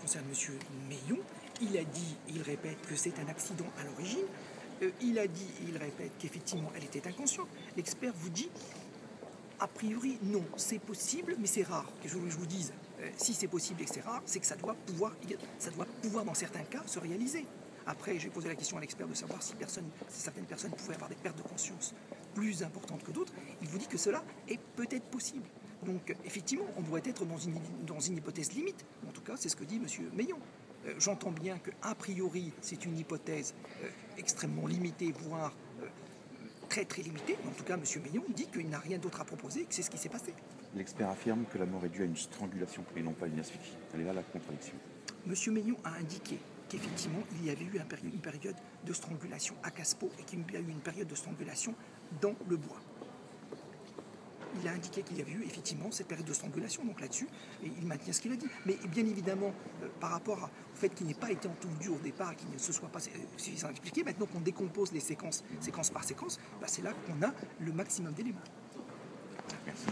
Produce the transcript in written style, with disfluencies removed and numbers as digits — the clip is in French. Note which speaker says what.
Speaker 1: concerne M. Meillon, il a dit, il répète, que c'est un accident à l'origine. Il a dit, il répète, qu'effectivement, elle était inconsciente. L'expert vous dit, a priori, non, c'est possible, mais c'est rare. Que je vous dise, si c'est possible et que c'est rare, c'est que ça doit pouvoir, dans certains cas, se réaliser. Après, j'ai posé la question à l'expert de savoir si certaines personnes pouvaient avoir des pertes de conscience plus importantes que d'autres. Il vous dit que cela est peut-être possible. Donc, effectivement, on doit être dans une hypothèse limite. En tout cas, c'est ce que dit M. Meillon. J'entends bien qu'a priori, c'est une hypothèse extrêmement limitée, voire très très limitée. En tout cas, M. Meillon dit qu'il n'a rien d'autre à proposer et que c'est ce qui s'est passé.
Speaker 2: L'expert affirme que la mort est due à une strangulation et non pas à une asphyxie. Elle est là la contradiction.
Speaker 1: M. Meillon a indiqué qu'effectivement, il y avait eu une période de strangulation à Caspo et qu'il y a eu une période de strangulation dans le bois. Il a indiqué qu'il y avait eu effectivement cette période de strangulation, donc là-dessus, et il maintient ce qu'il a dit. Mais bien évidemment, par rapport au fait qu'il n'ait pas été entendu au départ, qu'il ne se soit pas suffisamment expliqué, maintenant qu'on décompose les séquence par séquence, c'est là qu'on a le maximum d'éléments.
Speaker 2: Merci.